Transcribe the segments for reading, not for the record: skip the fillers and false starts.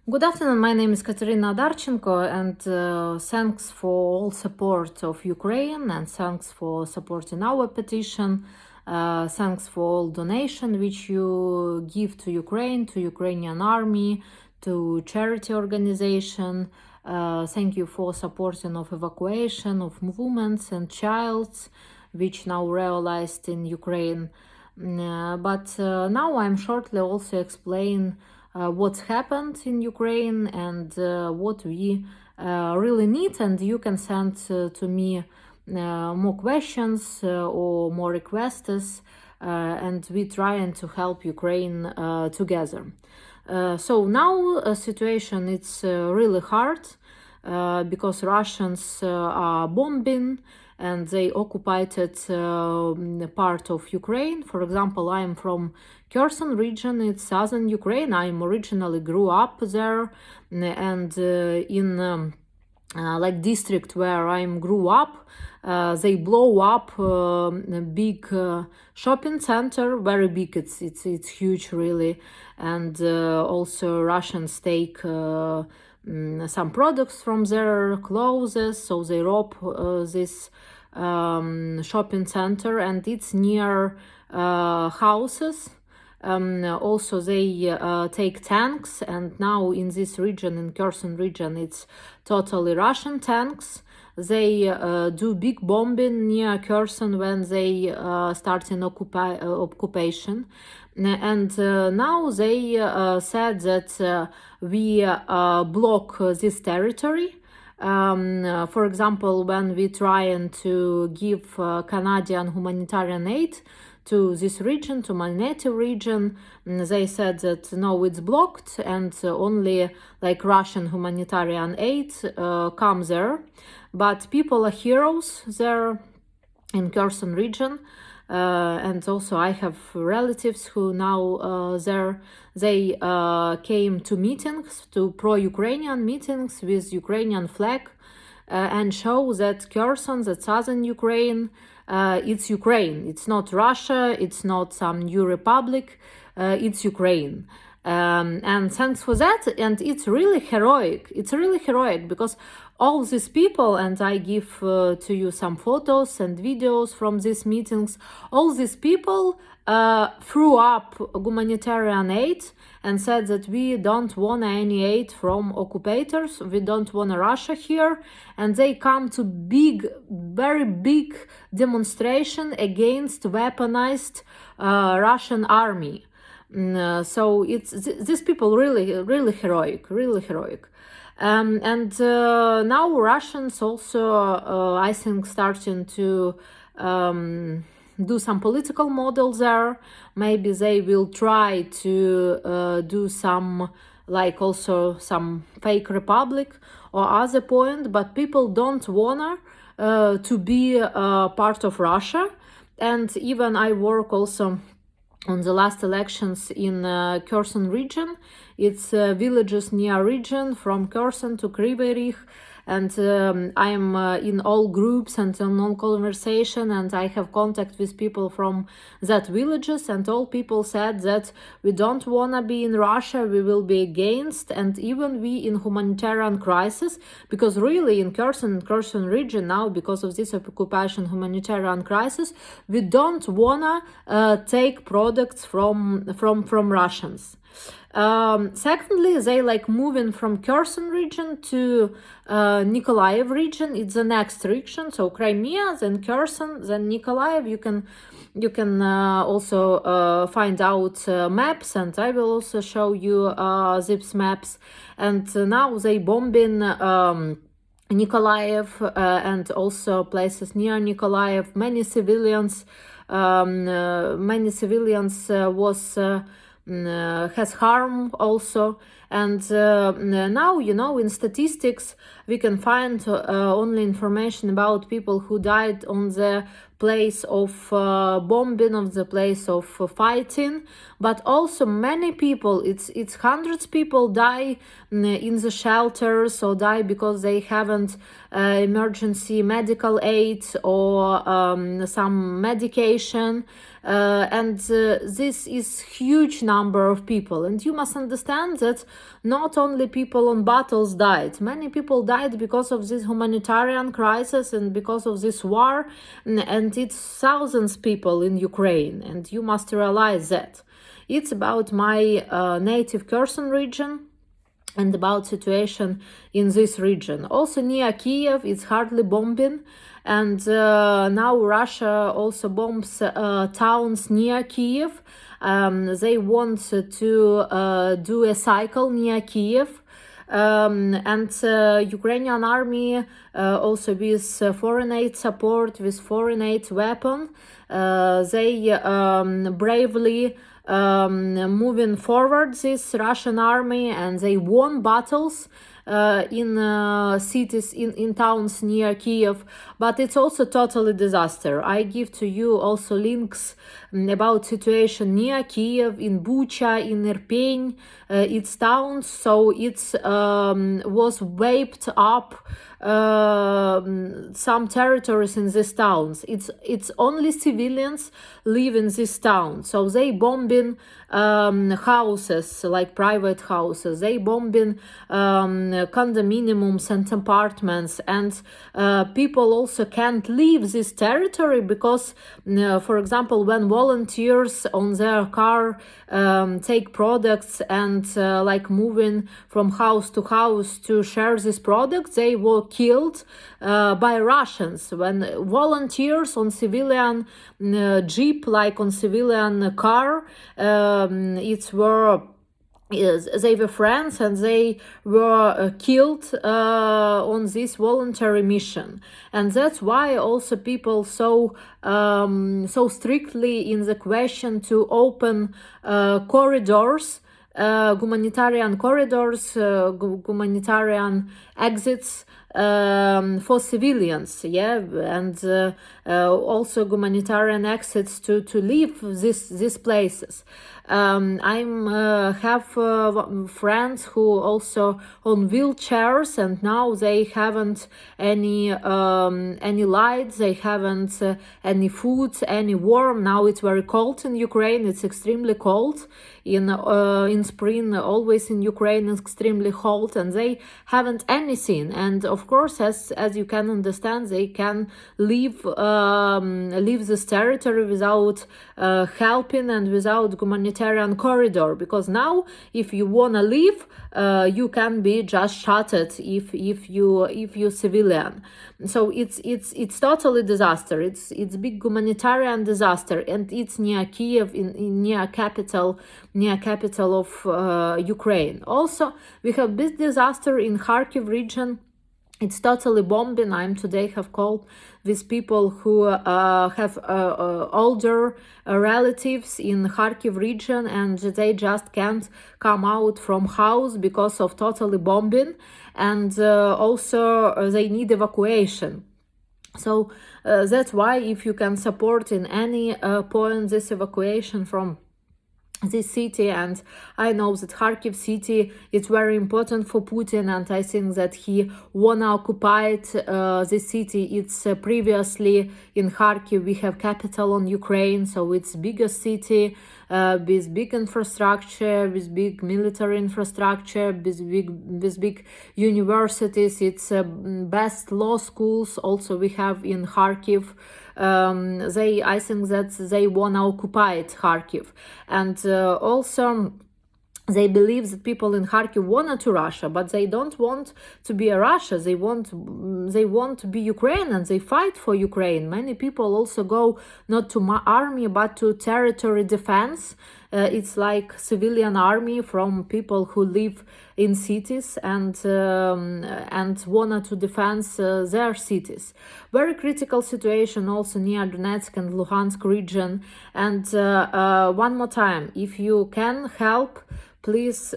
Good afternoon, my name is Katerina Adarchenko, and thanks for all support of Ukraine, and thanks for supporting our petition. Thanks for all donation which you give to Ukraine, to Ukrainian army, to charity organization. Thank you for supporting of evacuation of women and childs, which now realized in Ukraine. But now I'm shortly also explain what's happened in Ukraine and what we really need, and you can send to me more questions or more requests, and we trying to help Ukraine together. So now situation it's really hard because Russians are bombing and they occupied part of Ukraine. For example, I am from Kherson region, it's southern Ukraine. I originally grew up there, and in like district where I grew up, they blow up a big shopping center, very big. It's huge, really, and also Russians take some products from their clothes, so they rob this shopping center, and it's near houses. Also, they take tanks, and now in this region, in Kherson region, it's totally Russian tanks. They do big bombing near Kherson when they start an occupation. And now they said that we block this territory. For example, when we trying to give Canadian humanitarian aid to this region, to my native region, they said that no, it's blocked, and only like Russian humanitarian aid comes there. But people are heroes there in Kherson region. And also I have relatives who now there. They came to meetings, to pro-Ukrainian meetings with Ukrainian flag, and show that Kherson, that southern Ukraine, it's Ukraine. It's not Russia, it's not some new republic, it's Ukraine. And thanks for that. And it's really heroic. It's really heroic because all these people, and I give to you some photos and videos from these meetings, all these people threw up humanitarian aid and said that we don't want any aid from occupators, we don't want Russia here, and they come to big, very big demonstration against weaponized Russian army. So it's these people really heroic, really heroic. And now Russians also, I think, starting to do some political models there. Maybe they will try to do some, like also some fake republic or other point, but people don't wanna to be part of Russia. And even I work also on the last elections in Kherson region. It's villages near region from Kherson to Kryvyi Rih, and I'm in all groups and in all conversation, and I have contact with people from that villages, and all people said that we don't wanna be in Russia, we will be against, and even we in humanitarian crisis, because really in Kherson region now, because of this occupation humanitarian crisis, we don't wanna take products from Russians. Secondly, they like moving from Kherson region to Nikolaev region. It's the next region, so Crimea, then Kherson, then Nikolaev. You can also find out maps, and I will also show you these maps. And now they bombing Nikolaev and also places near Nikolaev. Many civilians was has harm also. And now, you know, in statistics we can find only information about people who died on the place of bombing, of the place of fighting, but also many people, it's hundreds people die in the shelters, or die because they haven't emergency medical aid or some medication. And this is huge number of people, and you must understand that not only people on battles died, many people died because of this humanitarian crisis and because of this war, and it's thousands people in Ukraine, and you must realize that. It's about my native Kherson region and about situation in this region. Also near Kiev, it's hardly bombing, and now Russia also bombs towns near Kiev. They want to do a cycle near Kiev. And Ukrainian army also with foreign aid support, with foreign aid weapon, they bravely moving forward, this Russian army, and they won battles in cities, in towns near Kiev, but it's also totally disaster. I give to you also links about situation near Kiev, in Bucha, in Irpin, its towns. So it's was wiped up some territories in these towns. It's only civilians live in this town, so they bombing houses, like private houses. They bombing condominiums and apartments, and people also can't leave this territory because, for example, when volunteers on their car take products and like moving from house to share these products, they were killed by Russians. When volunteers on civilian jeep, like on civilian car, they were friends, and they were killed on this voluntary mission. And that's why also people so strictly in the question to open corridors, humanitarian corridors, humanitarian exits for civilians, and also humanitarian exits to leave these places. I have friends who also on wheelchairs, and now they haven't any lights, they haven't any food, any warm. Now it's very cold in Ukraine. It's extremely cold in spring. Always in Ukraine it's extremely cold, and they haven't anything. And of course, as you can understand, they can leave this territory without helping and without humanitarian corridor, because now if you wanna leave, you can be just shot at if you civilian. So it's totally disaster. It's big humanitarian disaster, and it's near Kiev, in near capital of Ukraine. Also, we have big disaster in Kharkiv region. It's totally bombing. I today have called with people who have older relatives in Kharkiv region, and they just can't come out from house because of totally bombing, and also they need evacuation. So that's why if you can support in any point this evacuation from this city, and I know that Kharkiv city is very important for Putin, and I think that he wanna occupy this city. It's previously in Kharkiv we have capital on Ukraine, so it's biggest city with big infrastructure, with big military infrastructure, with big universities. It's best law schools also we have in Kharkiv. I think that they wanna occupy Kharkiv, and also they believe that people in Kharkiv want to Russia, but they don't want to be a Russia. They want to be Ukraine, and they fight for Ukraine. Many people also go not to army but to territory defense, It's like civilian army from people who live in cities and wanted to defend their cities. Very critical situation also near Donetsk and Luhansk region. And one more time, if you can help, please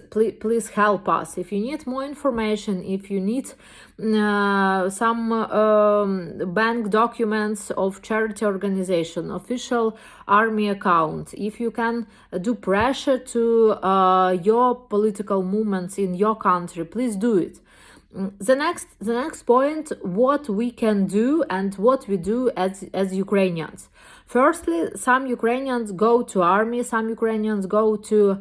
help us. If you need more information, if you need some bank documents of charity organization, official army account, if you can do pressure to your political movements in your country, please do it. The next point, what we can do and what we do as Ukrainians. Firstly, some Ukrainians go to army, some Ukrainians go to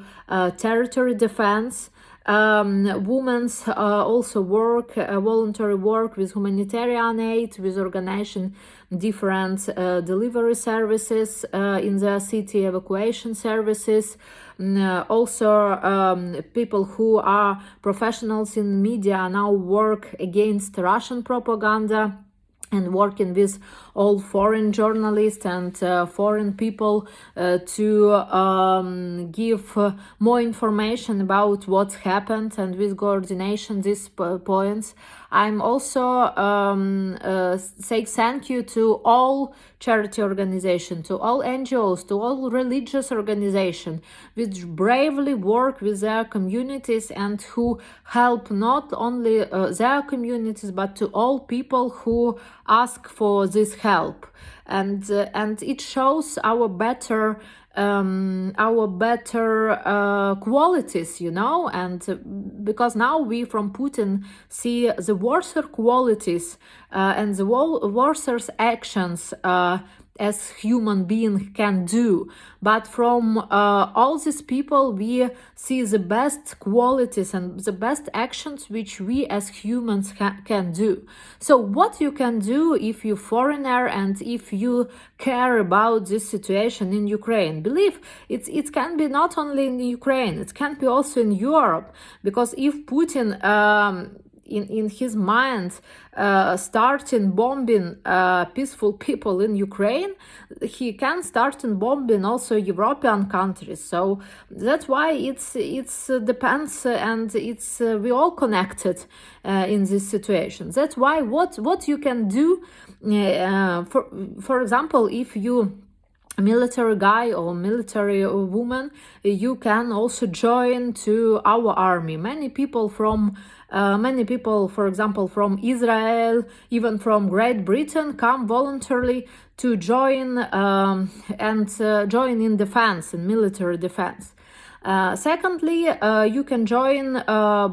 territory defense. Women also work, voluntary work with humanitarian aid, with organization different delivery services in the city, evacuation services. Also, people who are professionals in media now work against Russian propaganda and working with all foreign journalists and foreign people to give more information about what happened, and with coordination these points. I'm also say thank you to all charity organizations, to all NGOs, to all religious organizations which bravely work with their communities and who help not only their communities but to all people who ask for this help. And it shows our better qualities, and because now we from Putin see the worse qualities and the worse actions as human being can do, but from all these people we see the best qualities and the best actions which we as humans can do. So what you can do if you're foreigner and if you care about this situation in Ukraine, believe it can be not only in Ukraine, it can be also in Europe, because if Putin in his mind starting bombing peaceful people in Ukraine, he can start bombing also European countries. So that's why it's depends, and it's we all connected in this situation. That's why what you can do, for example, if you military guy or military woman, you can also join to our army. Many people, for example, from Israel, even from Great Britain, come voluntarily to join join in defense, in military defense. Secondly, you can join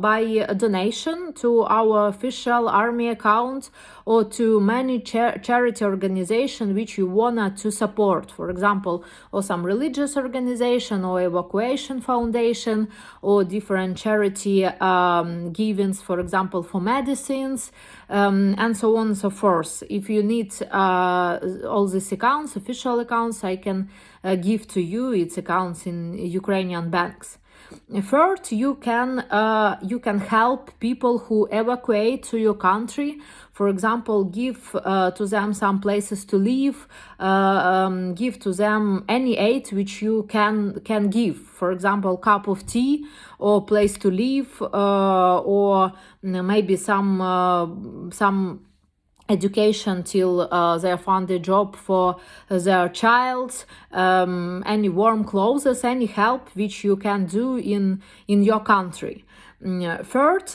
by a donation to our official army account or to many charity organizations which you want to support. For example, or some religious organization or evacuation foundation or different charity givings, for example, for medicines, and so on and so forth. If you need all these accounts, official accounts, I can give to you. It's accounts in Ukrainian banks. Third, you can help people who evacuate to your country. For example, give to them some places to live, give to them any aid which you can give. For example, cup of tea or place to live, or maybe some education till they find a job for their child, any warm clothes, any help which you can do in your country. Third,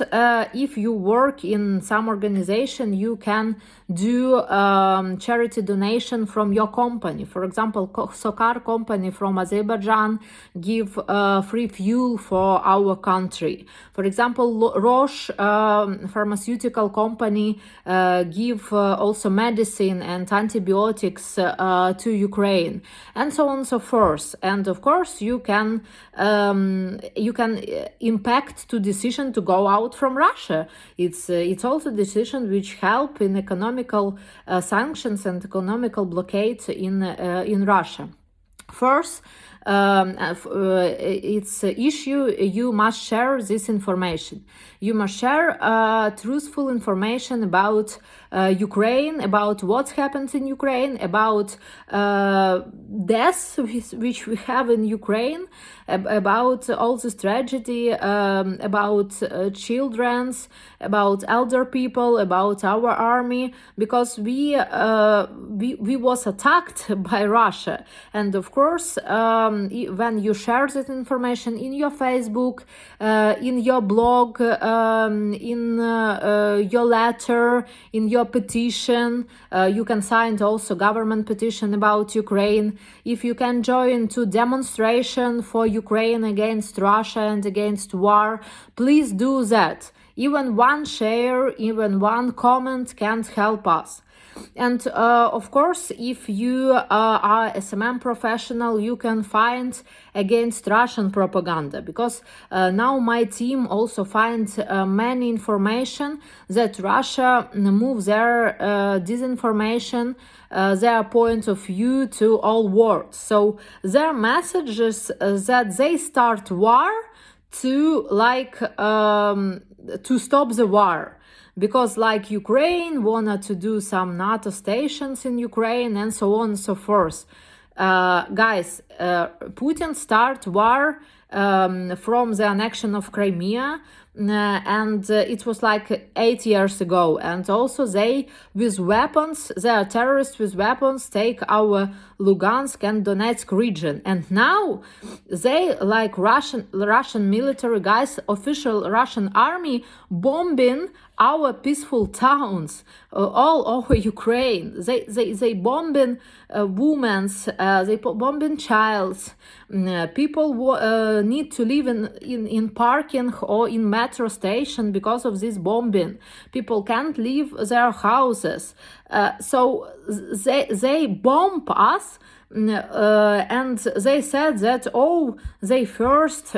if you work in some organization, you can do charity donation from your company. For example, Sokar company from Azerbaijan give free fuel for our country. For example, Roche pharmaceutical company give also medicine and antibiotics to Ukraine, and so on and so forth. And of course, you can impact to decision to go out from Russia. It's also decision which help in economical sanctions and economical blockade in Russia. First, its issue, you must share this information. You must share truthful information about Ukraine, about what's happened in Ukraine, about deaths which we have in Ukraine, about all this tragedy, about children's, about elder people, about our army, because we was attacked by Russia. And of course, when you share that information in your Facebook, in your blog, in your letter, in your petition, you can sign also government petition about Ukraine. If you can join to demonstration for Ukraine against Russia and against war, please do that. Even one share, even one comment can help us. And of course, if you are a SMM professional, you can find against Russian propaganda, because now my team also finds many information that Russia moves their disinformation, their point of view to all world. So their message is that they start war to to stop the war, because like Ukraine wanted to do some NATO stations in Ukraine and so on and so forth. Guys, Putin start war from the annexion of Crimea, and it was like 8 years ago. And also they with weapons, they are terrorists with weapons, take our Lugansk and Donetsk region. And now they, like Russian military guys, official Russian army, bombing our peaceful towns all over Ukraine. They bombing women, they bombing childs. People need to live in parking or in metro station because of this bombing. People can't leave their houses. So they bomb us, and they said that, oh, they first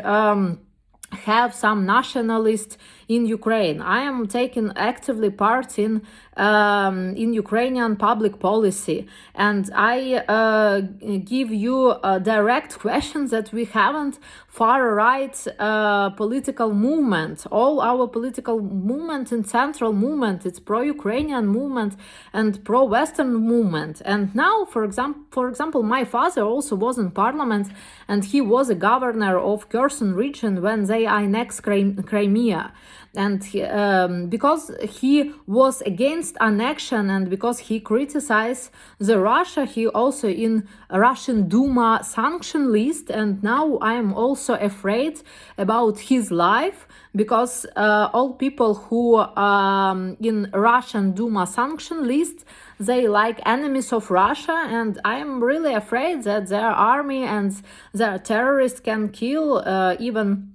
have some nationalists in Ukraine. I am taking actively part in Ukrainian public policy, and I give you direct questions that we haven't far-right political movement. All our political movement and central movement, it's pro-Ukrainian movement and pro-Western movement. And now, for example, my father also was in parliament, and he was a governor of Kherson region when they annexed Crimea. And because he was against annexion and because he criticized the Russia, he also in Russian Duma sanction list. And now I am also afraid about his life, because all people who in Russian Duma sanction list, they like enemies of Russia, and I am really afraid that their army and their terrorists can kill even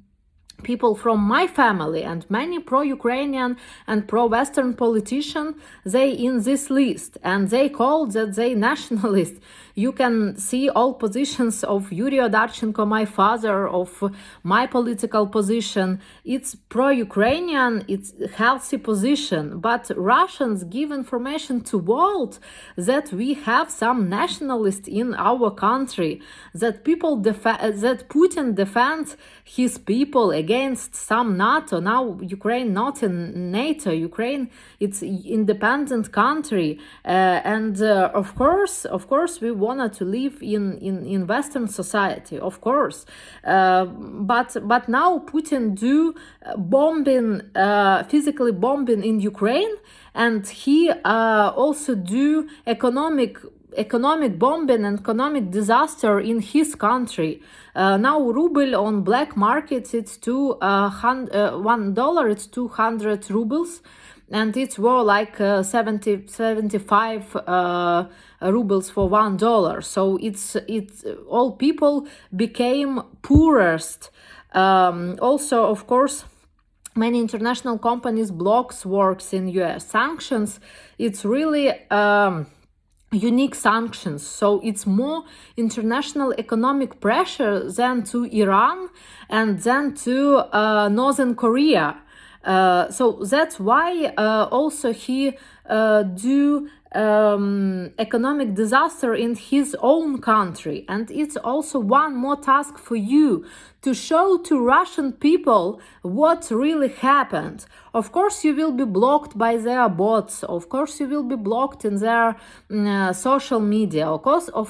people from my family. And many pro-Ukrainian and pro-Western politicians, they in this list, and they call that they nationalist. You can see all positions of Yuri Odarchenko, my father, of my political position. It's pro-Ukrainian, it's a healthy position, but Russians give information to world that we have some nationalists in our country, that that Putin defends his people against some NATO. Now Ukraine not in NATO. Ukraine, it's independent country, and of course we wanted to live in Western society, of course, but now Putin do bombing, physically bombing in Ukraine, and he also do economic bombing and economic disaster in his country. Now ruble on black markets, it's $1, it's 200 rubles, and it's more like 75 rubles for $1. So it's all people became poorest. Also, of course, many international companies blocks works in US. Sanctions, it's really unique sanctions, so it's more international economic pressure than to Iran and then to Northern Korea. So that's why also he do economic disaster in his own country. And it's also one more task for you to show to Russian people what really happened. Of course, you will be blocked by their bots. Of course, you will be blocked in their social media. Of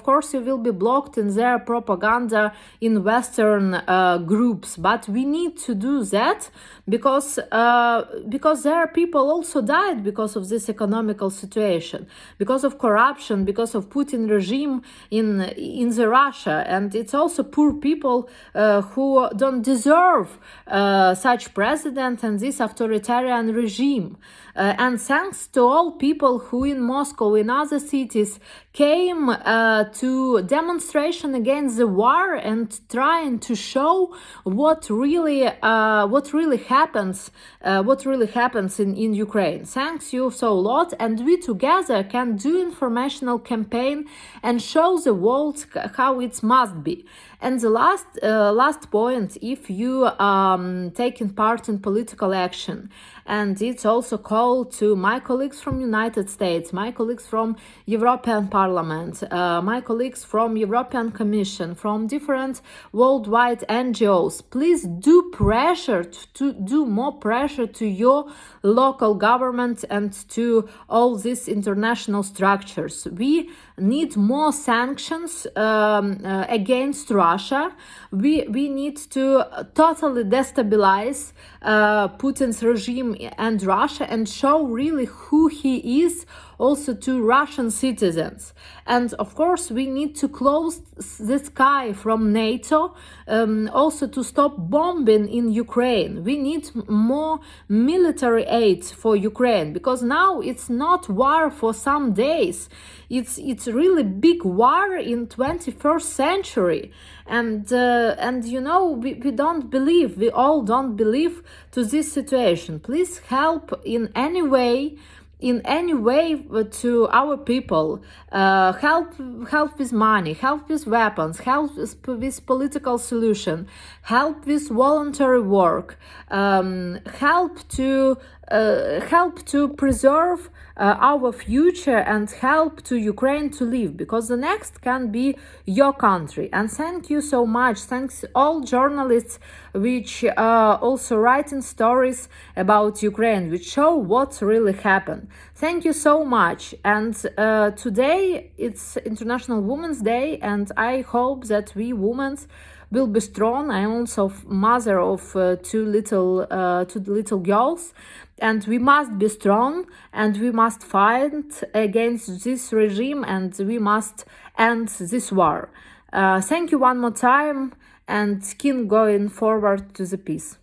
course, you will be blocked in their propaganda in Western groups. But we need to do that because their people also died because of this economical situation, because of corruption, because of Putin regime in the Russia. And it's also poor people who don't deserve such president and this authoritarian regime. And thanks to all people who in Moscow, in other cities, came to demonstration against the war and trying to show what really happens in Ukraine. Thanks you so a lot, and we together can do informational campaign and show the world how it must be. And the last point, if you taking part in political action, and it's also called to my colleagues from United States, my colleagues from European Parliament, my colleagues from European Commission, from different worldwide NGOs, please do more pressure to your local government and to all these international structures. We need more sanctions against Russia. We need to totally destabilize Putin's regime and Russia and show really who he is also to Russian citizens. And of course, we need to close the sky from NATO, also to stop bombing in Ukraine. We need more military aid for Ukraine, because now it's not war for some days. It's really big war in 21st century. And you know, we don't believe, we all don't believe to this situation. Please help in any way to our people. Help with money, help with weapons, help with political solution, help with voluntary work, help to preserve our future and help to Ukraine to live, because the next can be your country. And thank you so much. Thanks all journalists which also writing stories about Ukraine, which show what really happened. Thank you so much. And today it's International Women's Day, and I hope that we women will be strong. I am also mother of two little girls, and we must be strong, and we must fight against this regime, and we must end this war. Thank you one more time, and keep going forward to the peace.